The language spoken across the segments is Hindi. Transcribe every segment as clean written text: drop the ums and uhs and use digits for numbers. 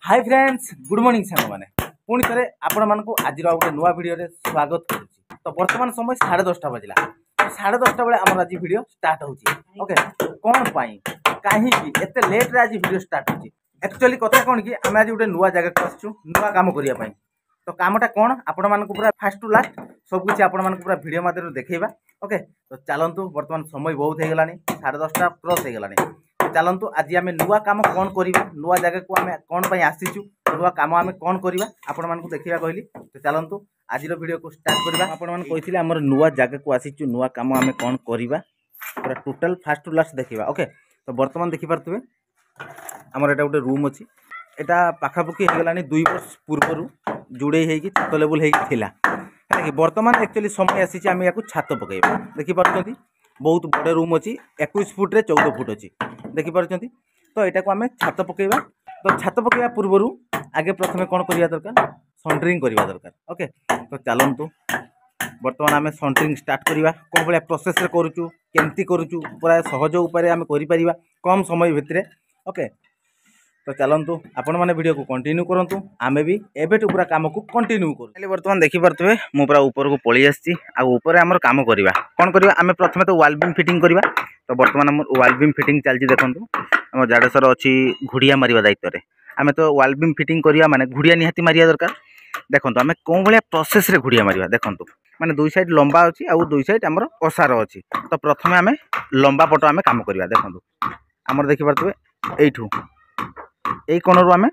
हाय फ्रेंड्स गुड मॉर्निंग सांग मैंने पुणी थे आपण मानक आज गोटे नुआ भिडियो स्वागत करुच्ची। तो वर्तमान समय 10:30 बजला। 10:30 बेले आम आज भिडियो स्टार्ट होची। ओके कौन पाई कहीं एत लेट रे आज भिडियो स्टार्ट होची। एक्चुअली कथा कौन कि आम आज गोटे नुआ जगह आसचु नुआ काम करने। तो कामटा कौन आपण मानक पूरा फास्ट टू लास्ट सब कुछ आपण मानक पूरा भिडियो माध्यम देखा। ओके तो चलतु वर्तमान समय बहुत हो गलानी 10:30 प्लस हो गलानी। चलतु आज आम नुआ काम कौन करवा नुआ जगह को आम कौन पर आसीचु नुआ काम आम कौन करवा आपण मानक देखा कहली। तो चलतु आज भिडियो को स्टार्ट करवा। आपण मानक कही आमर नुआ जगह को आसीचु नुआ काम आम कौन करवा पूरा टोटल फास्ट टू लास्ट देखा। ओके तो वर्तमान देखिपे आमर एटा गोटे रूम अच्छी एटा पाखापाखि हो गलानी 2 वर्ष पूर्व जुड़े होगी छात लेवल होता है। बर्तमान एक्चुअली समय आसी आम या छात पकईबा देखिपुं बहुत बड़े रूम अच्छी 21 फुट रे 14 फुट अच्छी देखिपुं। तो यहाँ को आम छात पकईबा। तो छात पकईबा पूर्व आगे प्रथम कौन करवा दरकार सनड्रिंग करवा दरकार। ओके तो चलतु बर्तमान आम सनड्रिंग स्टार्ट करवा कौन भाया प्रोसेस करुचु केमती करुचु पूरा सहज उपाय आम कर कम समय भितर। ओके तो चलतु आपण मैंने वीडियो को कंटिन्यू करंतु आमे भी एबेटू पूरा काम को कंटिन्यू करू। बर्तमान देखि पारथुबे मु पूरा ऊपर को पळी आछि आ ऊपर हमर काम करवा कोन करवा आमे प्रथमे तो वाल बीम फिटिंग करवा। तो बर्तमान हमर वाल बीम फिटिंग चलछि देखंतु हमर जाडेसर अछि घुड़िया मारिबा दायित्व रे आमे तो वाल बीम फिटिंग करवा माने घुड़िया निहाती मारिया दरकार। देखंतु आमे कोन भलिया प्रोसेस रे घुड़िया मारिबा देखंतु माने दुई साइड लंबा अछि आ दुई साइड हमर ओसार अछि। तो प्रथमे आमे लंबा पट आमे काम करवा देखंतु हमर देखि पारथुबे एठू এই কোণর आम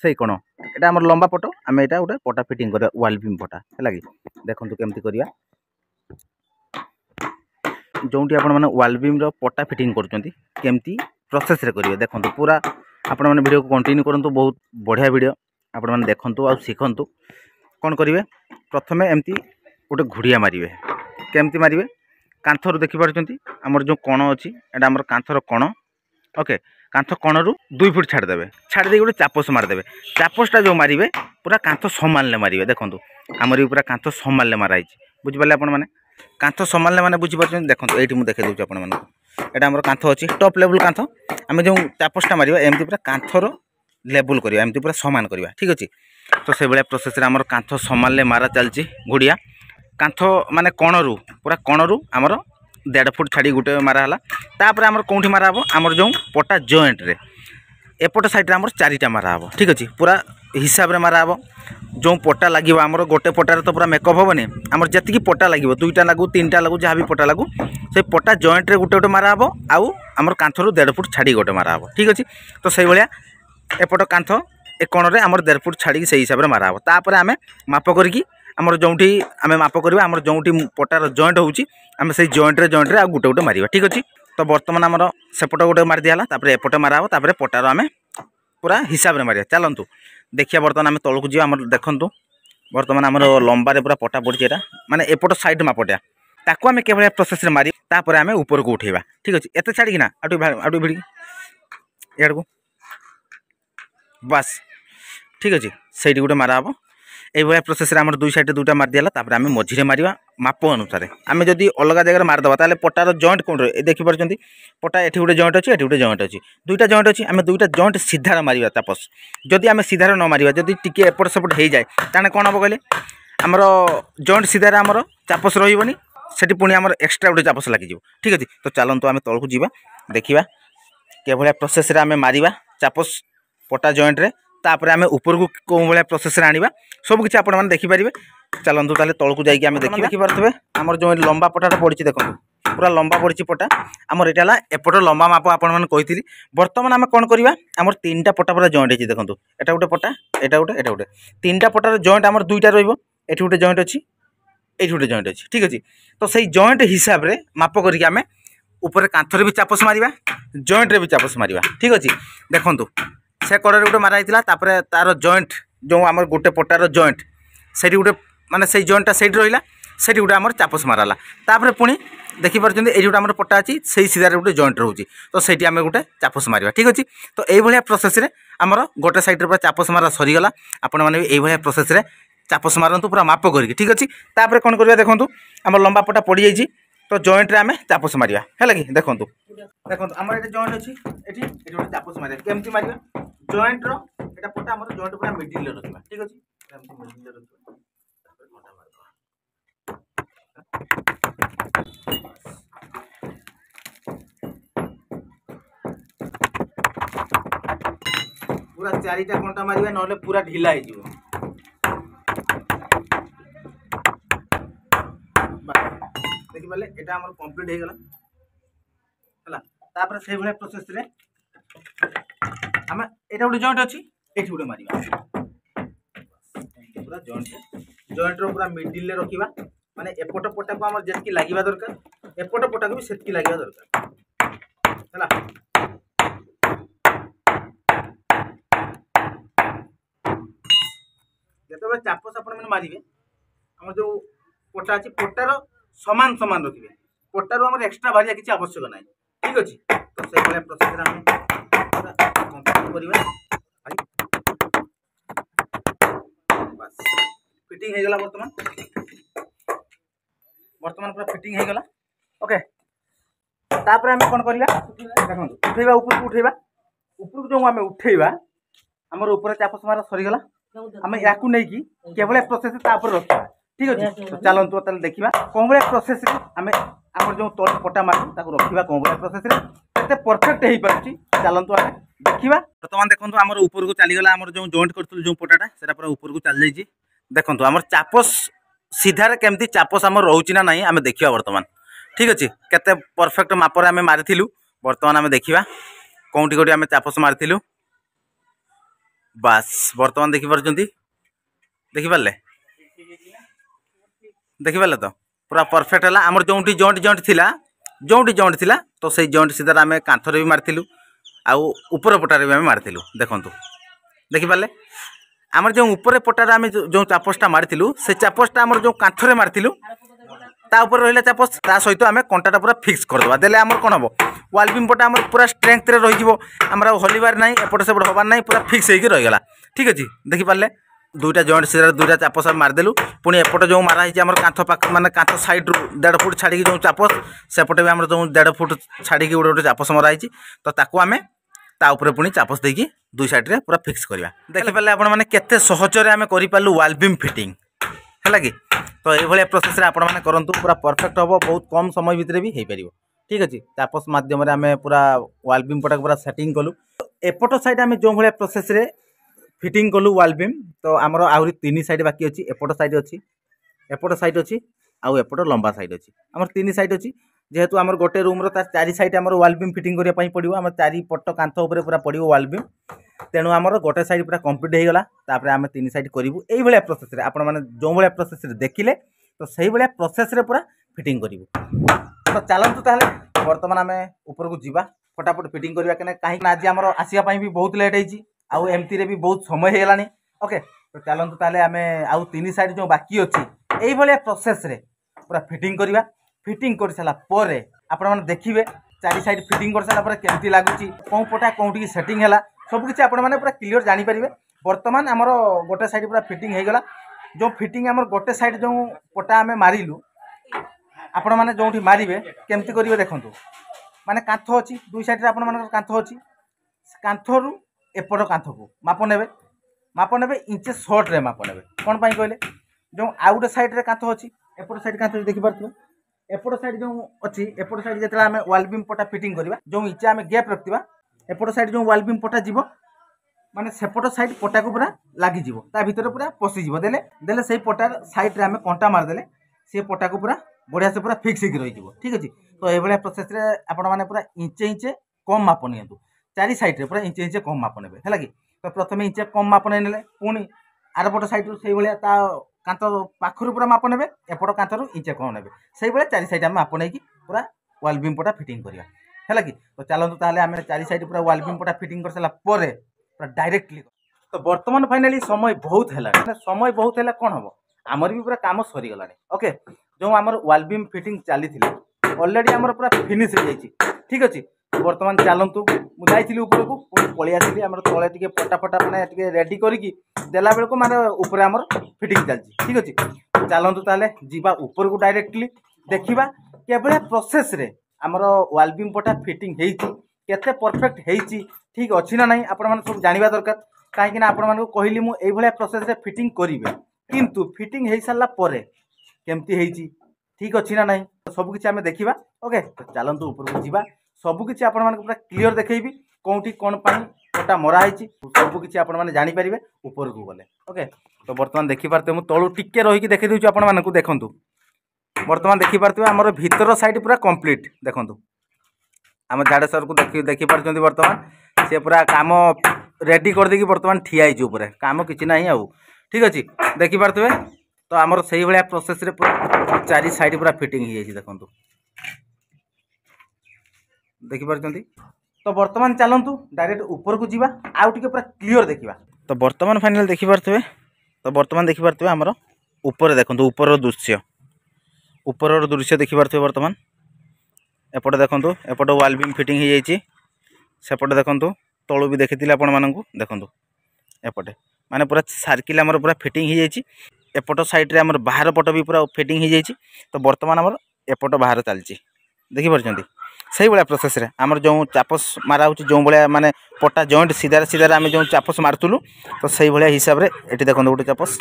से कोण এটা আমার লম্বা পট आम এটা গোटे पटा फिटिंग करा वाल बीम पटा है कि देखो केमती करिया जोटी आपण माने वाल बीम रो पटा फिटिंग करचंती केमती प्रोसेस रे करिवे देखो पूरा आपण माने वीडियो को कंटिन्यू करंतु बहुत बढ़िया वीडियो आपण माने देखंतु आ सिखंतु कोन करिवे। प्रथमे एमती गोटे घुड़िया मारिवे केमती मारिवे कांथर देखि पारचंती हमर जो कोण अछि एटा हमर कांथर कोण। ओके कांथ कोणरू 2 फुट छाड़देवे छाड़ी गोटे चापस मारदेवे चापसटा जो मारे पूरा कांथ समाल मारे देखो आमर पूरा कांथ समाल माराई बुझिपारे आपण मैंने कांथ समाल मैंने बुझीपार देखो ये मुझे देखे दूसरी आपण यहाँ आम कांथ अच्छी टॉप लेवल कांथ आम जो चापसटा मारे एमती पूरा कांथर लेवल करवा एमती पूरा सामान करवा ठीक अच्छे। तो से भाया प्रोसेस आमर कांथ समाल मारा चलती घुड़िया कांथ माने कोणरू पूरा कोणरू आमर 1.5 फुट छाड़ी गोटे माराला तापर आमर कौटी मारा हम आमर जो पटा जॉइंट रे एपट साइड आमर 4टा मारा हम ठीक अच्छे पूरा हिसाब रे मारा हम जो पटा लगे आमर गोटे पटार तो पूरा मेकअप हेनी आमर जी पटा लगे 2टा लागू 3टा लागू जहाँ भी पटा लागू से पटा जॉइंट रे गोटे गोटे मारा हम आउ आमर कांथरू 1.5 फुट छाड़ी गोटे मारा हम ठीक अच्छे। तो से भाया एपट कांथ ए कोण रे आमर 1.5 फुट छाड़ी से हिसाब रे मारा हम तापर आम माप करके आमर जोटी आम माप करवा आमर जोटी पटार जॉइंट होची आम से जॉइंट रे आ गोटे गोटे मारिबा ठीक अच्छे। तो बर्तमान आमर सेपट गोटे मार दिया तापर एपटे मारा हम तापर पटार आम पूरा हिसाब रे मारिया। चलतु देखिए बर्तमान आम तलक जी आम देखु बर्तमान आमर लंबा रे पूरा पटा पड़ी एटा माने एपट साइड मापटा ताको आम के प्रोसेस रे मारी तापर आम ऊपर को उठेबा ठीक अच्छे एत छाड़ी ना आटू भिड़ी यार को बस ठीक अच्छे से गोटे मारा हम ये प्रोसेस आम 2 साइड 2टा मार दिया तापर आम मझिरे मारिबा माप अनुसार आम जदि अलग जगह मारदे ताले पटार जॉइंट कौन देखिपार पटा एठी गोटे जॉइंट अच्छी एठी गोटे जॉइंट अच्छी 2टा जॉइंट अच्छी आम 2टा जॉइंट सीधार मारिबा तापस जदि आम सीधार न मारिबा जदि टिके एपट सेपट हो जाए ताने कौन हम कहले आमर जॉइंट सीधार आमर चापस रही सेठी पुणी आमर एक्सट्रा गोटे चापस लगी ठीक अच्छे। तो चलतु आम तलक जावा देखा के भाया प्रोसेस आम मारिबा चापस पटा जॉइंट रे तापर आम ऊपर को कौन भाया प्रोसेस आनिबा सब किसी आपण मैंने देखिपारे। चलतु ताले तलकू जाइए आम देखिपारे आमर जो लंबा पटाटा पड़ी देखो पूरा लंबा पड़ी पटा आमर यहाँ एपट लंबा माप आपण मैंने कही। बर्तमान आम कौन करवा आमर 3टा पटा पूरा जॉइंट होती देखो एटा गोटे पटा एटा गोटे 3टा पटार जॉइंट आमर 2टा रही एठी गोटे जॉइंट अच्छी एठी गोटे जॉइंट अच्छी ठीक अच्छे। तो सही जॉइंट हिसाब रे माप करके आम ऊपर कांथरे भी चापस मारिबा जॉइंट रे भी चापस मारिबा ठीक अच्छे। देखो से कड़े गोटे मारा होता तार जॉइंट जो आम गोटे पटार जॉइंट से गोटे माने से जॉइंटा से रहा से गोटे आम चापस माराला तापर पुणी देखिपार ये जो आम पटा अच्छी से सीधार गोटे जॉइंट रोचे तो से आम गोटे चापस मारिबा ठीक अच्छे। तो ये प्रोसेस आमर गोटे साइड पूरा चापस मारा सरीगला आपण मैंने ये प्रोसेस चापस मारतु पूरा माप करके ठीक अच्छे। तापर कौन करवा देखो आम लंबा पटा पड़ जाइए तो जॉइंट रे आम चापस मारिबा है कि देखो देखो आम ये जॉइंट अच्छी ये गोटे चापस मारिबा केमती मारिबा जॉइंट रो एटा पटा हमर जॉइंट पूरा मिडिल रे रखबा ठीक अछि एमती मिडिल रे रखबा तापर घंटा मार पूरा चारिटा घंटा मारिबा नले पूरा ढिला हो जिवो देखि पाले एटा हमर कंप्लीट हे गेला हला तापर से भले प्रोसेस रे हम एटा उडे जॉइंट अछि एठी उडे मारिबा पूरा जॉइंट रो पूरा मिडिल ले रखिबा माने एपट पटा को हमर जेतकी लागिबा दरकार एपट पटा को भी सेतकी लागिबा दरकार हला जेतबे चापस आपण माने मारिबे हम जो पटा अछि पटार समान समान रखिबे पटारो हमर एक्स्ट्रा भारिया किछि आवश्यक नै ठीक अछि तो से भले प्रोसेस रे हम कंप्लीट करिबा बस फिटिंग हे गेला वर्तमान पूरा फिटिंग हे गेला ओके तापर हम कोन करिबा देखो उठेबा ऊपर जो हम उठेबा हमर ऊपर चापस मारा सरी गेला हम याकू नै की केवल प्रोसेस तापर रखिबा ठीक अछि तो चलंतु तले देखिबा कोन प्रोसेस रे हमें हमर जो तोल पटा मार ताको रखिबा कोन प्रोसेस रे केते परफेक्ट हेई परछि चलंतु आमे देखिबा वर्तमान देखंतु हमर ऊपर को चली गेला हमर जो जॉइंट करथुल जो पटाटा सेरा पूरा ऊपर को चल जाई छी देखंतु हमर चापस सीधा रे केमती चापस हमर रहउची ना नाही हमें देखिबा वर्तमान ठीक अछि केते परफेक्ट मापर हमें मारिथिलु वर्तमान हमें देखिबा कोंटी कोटी हमें चापस मारिथिलु बस वर्तमान देखि परजंती देखि परले देखि परले तो पूरा परफेक्ट है आमर जोटी जॉइंट थिला तो से जॉइंट सीधा आम कांथरे भी मारिथिलु आउ ऊपर पटारे भी आम मारिथिलु देखंतु देखि परले आमर जो ऊपर पटारे आम जो चापसटा मारिथिलु से चापसटा आमर जो कांथरे मारिथिलु ता ऊपर रहिला चापस ता सहित आम कंटाटा पूरा फिक्स करदबा देले आमर कोन हबो वाल बीम पटा आमर पूरा स्ट्रेंथ रे रहि जिवो हमरा हलिबार नाही एपट सेपट होबार नाही पूरा फिक्स हेकी रहि गेला ठीक अछि देखि परले दुईटा जॉइंट सीधा दुईटा चापस मारदेलु पुणी एपट जो मारा है कांथ पाख माने कांथ साइड रु 1.5 फुट छाड़ी जो चापस सेपटे भी आम जो 1.5 फुट छाड़ी गोटे गोटे चापस मरा है तो ताकू आम ता ऊपर पुणी चापस देकी दुई साइड रे पूरा फिक्स करवा देखि पाले आपण माने केते सहजरे आम करि पालु वाल बीम फिटिंग हैला कि तो ए भलिया प्रोसेस रे आपण माने करंतु पूरा परफेक्ट हबो बहुत कम समय भितरे भी हे परिबो ठीक अछि चापस माध्यम रे आम पूरा वाल बीम पटा पूरा सेटिंग कलु एपट साइड आम जो भलिया प्रोसेस रे फिटिंग कलु वाल बीम तो आमर आहरी 3 साइड बाकी अच्छी एपट साइड अच्छी आउ एपट लंबा साइड अच्छी आमर 3 साइड अच्छी जेहेतु आमर गोटे रूम रो 4 साइड आमर वाल बीम फिटिंग करिया पई पड़िबो आमर 4 पट कांथ ऊपर पूरा पड़िबो वाल बीम तेणु आमर गोटे साइड पूरा कंप्लीट हो गला तापर आम 3 साइड करिवु एई भलिया प्रोसेस रे आपण माने जो भलिया प्रोसेस रे देखिले तो सही भलिया प्रोसेस रे पूरा फिटिंग करिवु तो चलंतु ताले वर्तमान आम ऊपर को जीवा फटाफट फिटिंग करिया कने काहे आज आमर आसिया पई भी बहुत लेट हेची आउ एमती रे भी बहुत समय हे गलानी ओके तो चलंतु ताले आमे आउ 3 साइड जो बाकी अछि एई भलिया प्रोसेस रे पूरा फिटिंग करिवा फिटिंग कर साला परे आपण माने देखिबे चारि साइड फिटिंग कर साला परे केमती लागुची कोन पटा कोंटी सेटिंग हैला सब किछि आपण माने पूरा क्लियर जानि परिबे वर्तमान हमर गोटे साइड पूरा फिटिंग हे गला जो फिटिंग हमर गोटे साइड जो पटा आमे मारिलु आपण माने जोंठी मारिबे केमती करिवे देखंतु माने कांथ अछि दुई साइड रे आपण माने कांथ अछि कांथरु एपट कांथ को माप नेबे इंचे शॉर्ट रे माप नेबे कोन पाई कहले जो आउट साइड रे कांथ अछि एपट साइड कांथ देखि परथु एपट साइड जो अछि एपट साइड जेतला हमें वाल बीम पटा फिटिंग करबा जो इंचे हमें गैप रखतिबा एपट साइड जो वाल बीम पटा जीवो माने सेपट साइड पटा को पूरा लागि जीवो ता भीतर पूरा पसी जीवो देले सेही पटार साइड रे हमें कंटा मार देले से पटा को पूरा बढ़िया से पूरा फिक्स हो रही जीवो ठीक अछि तो ए भलिया प्रोसेस रे आपण माने पूरा इंचे कम माप नियंतु 4 साइड रे पूरा इंचे कम माप नेबे हैला कि तो प्रथमे इंचे कम माप नेले पुणी आरपट साइड रो सेही भलिया ता कांथ पाखरु पूरा माप नेबे एपट कांथरु इंचे कम नेबे सेही भलिया 4 साइड हम माप नै कि पूरा वाल बीम पटा फिटिंग करिया हैला कि तो चलंतु ताले हम 4 साइड पूरा वाल बीम पटा फिटिंग कर सला परे पूरा डायरेक्टली तो वर्तमान फाइनली समय बहुत हैला कोन हबो हमर भी पूरा काम सरी गलानी ओके जो हमर वाल बीम फिटिंग चली थिले ऑलरेडी हमर पूरा फिनिश हो जाईची ठीक अछि वर्तमान चलंतु मु जाइथिली ऊपर को पळि आसिली हमर तळे टिके फटाफटा माने टिके रेडी करिकी देला बेल को माने ऊपर हमर फिटिंग चलची ठीक अछि चलंतु ताले जीवा ऊपर को डायरेक्टली देखिबा केबळे प्रोसेस रे हमर वाल बीम पटा फिटिंग हेइची केते परफेक्ट हेइची ठीक अच्छी ना नहीं आपण मैंने सब जानवा दरकार कहीं आपण मानक कहली मुझे प्रोसेस रे फिटिंग करेंगे किंतु फिटिंग हो सारा पर केमती ठीक अच्छी ना नहीं सबकि आम देखा ओके तो चलतु ऊपर को सबकि आपण मानक पूरा क्लीयर देखी कौटी कौन पटा मराई सबकि आपण मैंने जानीपर ऊपर को गले ओके तो बर्तमान देखिपे मुझे तलू टिके रही देखी दूसरी आपण मानक देखूँ बर्तमान देखिपे आमर भीतर साइड पूरा कंप्लीट देखूँ आम झाड़े सर को देखिपार बर्तमान सी पूरा काम रेडी कर देकी बर्तमान ठिया ऊपर काम किसी ना आउ ठीक अच्छे देखिपे तो आमर से भाया प्रोसेस रे पूरा चारि साइड पूरा फिटिंग हो देखूँ देखिपार तो बर्तमान चलतु डायरेक्ट ऊपर को जीवा आउ टे पूरा क्लीयर देखा तो बर्तमान फाइनल देखिपे तो बर्तमान देखिपे आमर ऊपर देखो ऊपर दृश्य देखिपे बर्तमान एपटे देखो एपटे वाल बीम फिटिंग हो जाइए सेपटे देखो तलू भी देखी आपण मानू देखो एपटे माने पूरा सर्किल आमर पूरा फिटिंग हो जाइए एपट साइड रे आमर बाहर पट भी पूरा फिटिंग हो जाइए तो बर्तमान आमर एपट बाहर चलती देखिपार से भाया प्रोसेस रे आमर जो चापस मारा हो जो भाया माने पटा जॉइंट सीधार सीधार आम जो चापस मारुलु तो से भाया हिसाब से ये देखो गोटे चापस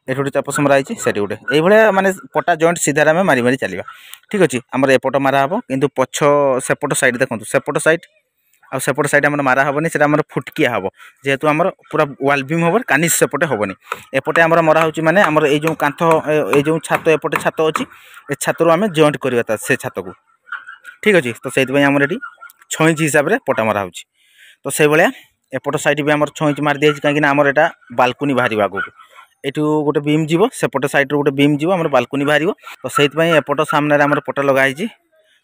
ये गोटे चापस मराई से गोटे ये माने पटा जॉइंट सीधार आम मारी मारी चलवा ठीक अच्छे आमर एपट मारा हम किंतु पछ सेपट साइड देखो सेपट साइड आ सेपट साइड आम मारा हेनी से फुटकिया हम जेहेतु आमर पूरा वाल बीम हम कानिश सेपटे हेनी एपटे आमर मरा हो माने आमर ये जो कांथ ये जो छात एपटे छात अच्छी ए छात आम जॉइंट करवा से छात को ठीक अच्छे तो से आमर ये 6 इंच हिसाब से पटा मरा हो तो से भाया एपट साइड भी आमर 6 इंच मार दी कहीं आमर यहाँ बालकुनी बाहर आगू एठू गोटे बीम जीव सेपट साइड गोटे बीम जीव आम बालकुनी बाहर तो से एपट सामने आमर पटा लगाई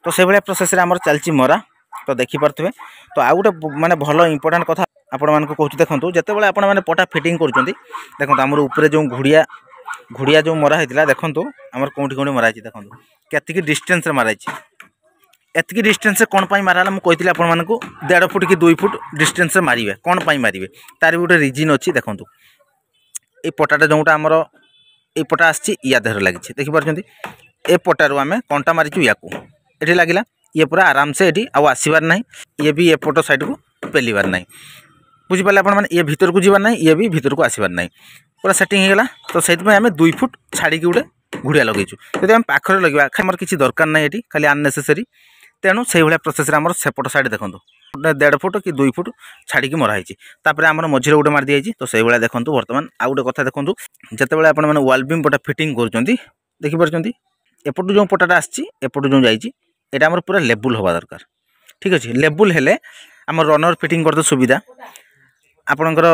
तो से भाया प्रोसेस आमर चलती मरा तो देखिपे तो आउ गोटे माने भल इंपोर्टाट कथा आपण मानक कहूँ देखो जिते बड़े मैंने पटा फिटिंग कर देखो आमर ऊपर जो घुड़िया जो मरा होता देखो आमर कौटी कौटी मराई देखो केतिकी डिस्टेंस मराई एतिकी डिस्टेंस कौन पाई मारा मुझे कही आपण मानक 1.5 फुट कि 2 फुट डिस्टेंस मारे कौन पाई मारे तार भी गोटे रिजिन अच्छी देखो ये पटाटा जोटा आमर ये पटा आसी या देहर लगी देखिपार ए पटारू आम कंटा मारिचु या ये लगे ये पूरा आराम से ये आसबार ना ये भी एपट साइड को पेलिबार ना बुझिपारे आप ये भीतर को जीवार ना ये भी भीतर को आसबार ना पूरा सेटिंग होगा तो से आम 2 फुट छाड़ी गोटे घुड़िया लगेचु जब आम पाखर लगे आमर किसी दरकार ना ये खाली अननेसेसरी तेणु से भाया प्रोसेस आम सेपट साइड देखो 1.5 फुट कि 2 फुट छाड़ी मराई आमर मझे गोटे मार दी तो से भाया देखो बर्तमान आउ गोटे कथा देखो जिते आप वाल बीम पटा फिटिंग कर देखिपार एपटू जो पटाटा आसपटू जो जाइए यहाँ आम पूरा लेवुल हवा दरकार ठीक अच्छे लेवुल हेले आम रनर फिटिंग करते सुविधा आपणकर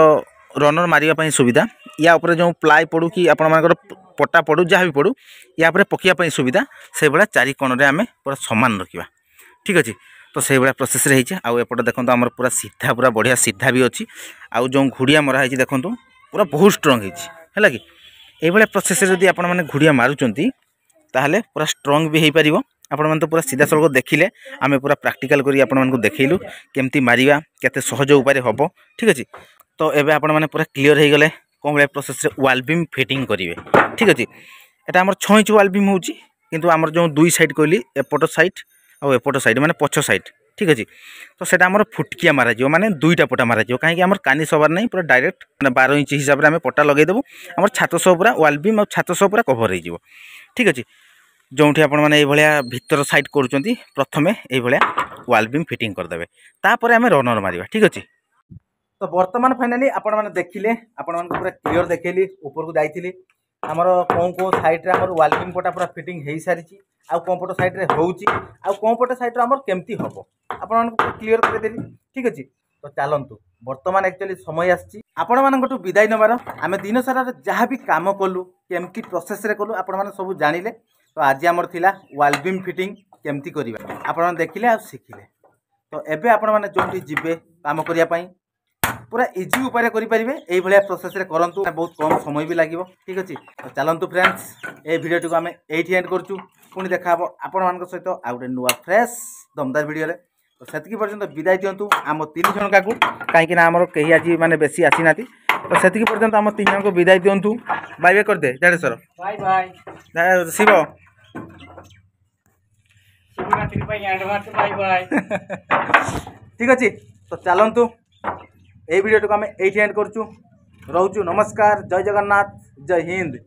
रनर मारिया सुविधा या उपर जो प्लाई पड़ू कि आपर पटा पड़ू जहाँ भी पड़ू या पकड़ापी सुविधा से भाया 4 कोण आम पूरा सामान रखा ठीक अच्छे तो से भाया प्रोसेस रही आउ एपटे देखो आम पूरा सीधा पूरा बढ़िया सीधा भी अच्छी आउ जो घुड़िया मराई देखो पूरा बहुत स्ट्रंग है कि ये प्रोसेस जब आप घुड़िया मारुंट ताहले पूरा स्ट्रंग भी हो पार आपण मैंने तो पूरा सीधा सड़क देखिले आम पूरा प्राक्टिकल करी आपण मानक देखलु केमती मारिबा केते सहज उपाय हम ठीक अच्छे तो एबे आपण माने पूरा क्लीयर हो गले कौन भाया प्रोसेस वाल बीम फिटिंग करेंगे ठीक अच्छे यहाँ आम 6 इंच वाल बीम होची किंतु आमर जो 2 साइड कहली एपट साइड और एपट साइड माने पछ साइड ठीक अच्छे तो सेटा आमर फुटकिया मारा माने 2टा पटा मारा कहीं आमर कानी सबार नहीं पूरा डायरेक्ट माने 12 इंच हिसाब से आम पटा लगेदेबू आमर छात सब पूरा वाल बीम और छात सब पूरा कभर हो ठीक अच्छे जो आपण मैंने ये भीतर साइड कर प्रथमे ये वाल बीम फिटिंग करदे तापर आम रनर मारिबा ठीक अच्छे तो बर्तमान फाइनाली आपण मैंने देखिले आपण मानक पूरा क्लीयर देखली ऊपर को जाइए आमर कौन कौन साइड आमर वाल बीम पटा पूरा फिटिंग हो सारी आउ कौन पट साइड रे होउची आउ कौन पट साइड आमर केमती हम आपण मानक क्लीयर करदेली ठीक अच्छे तो चलतु बर्तमान एक्चुअली समय आसी आपण मानकटू विदाय नबार आम दिन सारा जहाँ भी काम कलु केमती प्रोसेस रे कलु आपण माने सब जानिले तो आज आमर थिला वाल बीम फिटिंग केमती करिबा आपण देखिले आ शिखिले तो एबे आपण माने जोंटी जिबे काम करिया पई पूरा इजी उपाय करि परिबे एई भलिया प्रोसेस रे करंतु बहुत कम समय भी लागिवो ठीक अछि तो चलंतु फ्रेंड्स ए वीडियो को आम एठी एंड करचु पुणी देखा हबो आपण मानक सहित आ गुटे नुवा फ्रेश दमदार वीडियो रे तो सेतिकी पर्यंत विदाय दियंतु आम 3 जन काकू काहेकि ना आमर कही आज माने बेसी आसी नाती तो सेतिकी पर्यंत आम 3 जन को विदाय दियंतु बाय बाय कर दे जाडे sir bye bye Shiv Shivratri पे एडवांस बाय बाय ठीक अछि। तो चलतु ये वीडियो को आम ये एंड करुँ रोचु। नमस्कार, जय जगन्नाथ, जय हिंद।